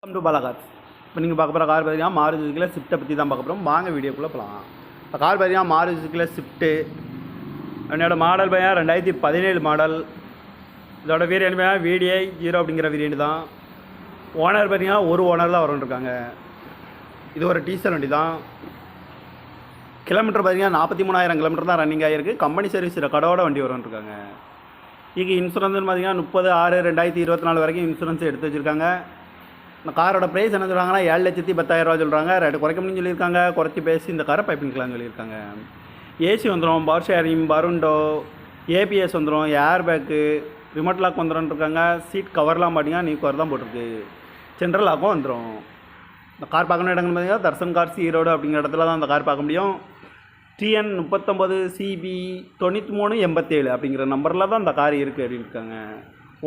Welcome to Bala Cars. இப்போ நீங்கள் பார்க்க போகிற கார் பார்த்தீங்கன்னா மாருதி சுசுக்கியில் ஸ்விஃப்ட்டை பற்றி தான் பார்க்க போகிறோம். வாங்க வீடியோக்குள்ளே போகலாம். இப்போ கார் பார்த்தீங்கன்னா மாருதி சுசுக்கியில் ஸ்விஃப்ட்டு. என்னோட மாடல் பார்த்தீங்கன்னா 2017 மாடல். இதோட வேரியன்ட் பார்த்தீங்கன்னா VDI 0 அப்படிங்கிற வேரியன்ட் தான். ஓனர் பார்த்தீங்கன்னா ஒரு ஓனர் தான் வரும்ன்ருக்காங்க. இது ஒரு டீசல் வண்டி தான். கிலோமீட்டர் பார்த்தீங்கன்னா 43,000 கிலோமீட்டர் தான் ரன்னிங் ஆகிருக்கு. கம்பெனி சர்வீஸ் ரெக்கார்டோட வண்டி வரும்ன்ருக்காங்க. இதுக்கு இன்சூரன்ஸ்னு பார்த்தீங்கன்னா 30/6/2024 வரைக்கும் இன்சூரன்ஸ் எடுத்து வச்சுருக்காங்க. இந்த காரோட ப்ரைஸ் என்ன சொல்கிறாங்கன்னா 7,10,000 சொல்கிறாங்க. ரேட்டு குறைக்க முடியும்னு சொல்லியிருக்காங்க. குறைச்சி பேசி இந்த காரை பைப்பிங்கலாம்னு சொல்லியிருக்காங்க. ஏசி வந்துடும், பவர் ஷேரிங், பருண்டோ, ஏபிஎஸ் வந்துடும், ஏர் பேக்கு, ரிமோட் லாக் வந்துடும்ன்ருக்காங்க. சீட் கவர்லாம் பார்த்தீங்கன்னா நியூ கவர் தான் போட்டிருக்கு. சென்ட்ரல் லாக்கும் வந்துடும். இந்த கார் பார்க்கணும் இடங்கள் பார்த்தீங்கன்னா தர்சன் கார்ஸ் ஈரோடு அப்படிங்கிற இடத்துல தான் அந்த கார் பார்க்க முடியும். TN 39 CB 9387 அப்படிங்கிற நம்பரில் தான் இந்த கார் இருக்குது அப்படின்னு இருக்காங்க.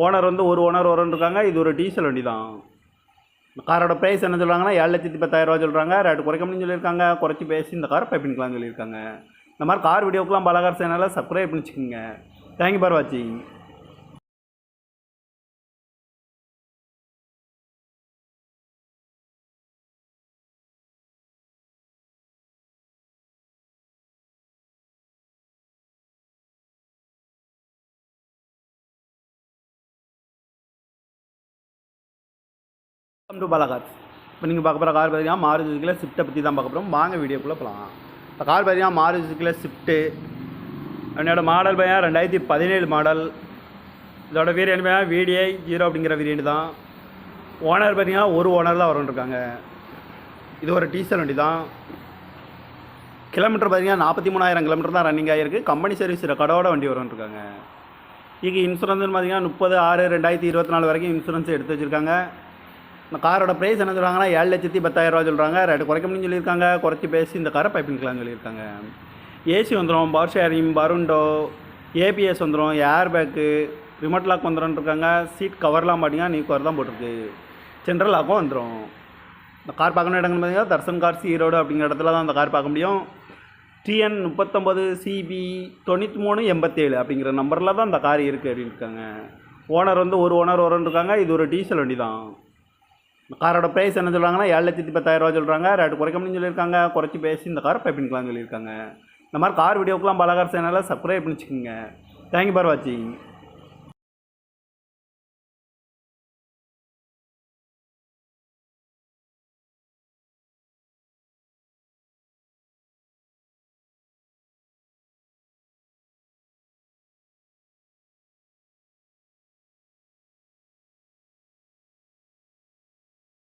ஓனர் வந்து ஒரு ஓனர் வரும்ன்ருக்காங்க. இது ஒரு டீசல் வண்டி தான். இந்த காரோட ப்ரைஸ் என்ன சொல்கிறாங்கன்னா 7,10,000 சொல்கிறாங்க. ரேட்டு குறைக்க முடியும்னு சொல்லியிருக்காங்க. குறைச்சி பேசி இந்த காரை பைப்பிங்கலாம்னு சொல்லியிருக்காங்க. இந்த மாதிரி கார் வீடியோக்கெலாம் பாலாகார் சேனலை சப்ஸ்கிரைப் பண்ணிச்சுக்கோங்க. தேங்க்யூ ஃபார் வாட்சிங். Welcome to Bala Cars. இப்போ நீங்கள் பார்க்க போகிற கார் பார்த்தீங்கன்னா மாருதி சுசுக்கியில் ஸ்விஃப்ட்டை பற்றி தான் பார்க்க போகிறோம். வாங்க வீடியோக்குள்ளே போகலாம். இப்போ கார் பார்த்தீங்கன்னா மாருதி சுசுக்கியில் ஸ்விஃப்ட்டு. என்னோட மாடல் பார்த்தீங்கன்னா 2017 மாடல். இதோட வேரியன்ட் பார்த்தீங்கன்னா VDI 0 அப்படிங்கிற வேரியன்ட் தான். ஓனர் பார்த்தீங்கன்னா ஒரு ஓனர் தான் வரும்ன்ருக்காங்க. இது ஒரு டீசல் வண்டி தான். கிலோமீட்டர் பார்த்தீங்கன்னா 43,000 கிலோமீட்டர் தான் ரன்னிங் ஆகிருக்கு. கம்பெனி சர்வீஸ் ரெக்கார்டோட வண்டி வரும்ன்ருக்காங்க. இதுக்கு இன்சூரன்ஸ்னு பார்த்தீங்கன்னா 30/6/2024 வரைக்கும் இன்சூரன்ஸ் எடுத்து வச்சுருக்காங்க. இந்த காரோட ப்ரைஸ் என்ன சொல்கிறாங்கன்னா 7,10,000 சொல்கிறாங்க. ரேட்டு குறைக்க முடியும்னு சொல்லியிருக்காங்க. குறைச்சி பேசி இந்த காரை பைப்பிங்கலாம்னு சொல்லியிருக்காங்க. ஏசி வந்துடும், பவர் ஷேரிங், பருண்டோ, ஏபிஎஸ் வந்துடும், ஏர் பேக்கு, ரிமோட் லாக் வந்துடும்ன்ருக்காங்க. சீட் கவர்லாம் பார்த்தீங்கன்னா நியூ கவர் தான் போட்டிருக்கு. சென்ட்ரல் லாக்கும் வந்துடும். இந்த கார் பார்க்கணும் இடங்கள் பார்த்தீங்கன்னா தர்சன் கார்ஸ் ஈரோடு அப்படிங்கிற இடத்துல தான் அந்த கார் பார்க்க முடியும். TN 39 CB 9387 அப்படிங்கிற நம்பரில் தான் இந்த கார் இருக்குது அப்படின்னு இருக்காங்க. ஓனர் வந்து ஒரு ஓனர் வரும்ன்ருக்காங்க. இது ஒரு டீசல் வண்டி தான். இந்த காரோட ப்ரைஸ் என்ன சொல்கிறாங்கன்னா 7,10,000 சொல்கிறாங்க. ரேட்டு குறைக்க முடியும்னு சொல்லியிருக்காங்க. குறைச்சி பேசி இந்த காரை பைப்பிங்கலாம்னு சொல்லியிருக்காங்க. இந்த மாதிரி கார் வீடியோக்கெலாம் பாலாகார் சேனலை சப்ஸ்கிரைப் பண்ணிச்சுக்கோங்க. தேங்க்யூ ஃபார் வாட்சிங்.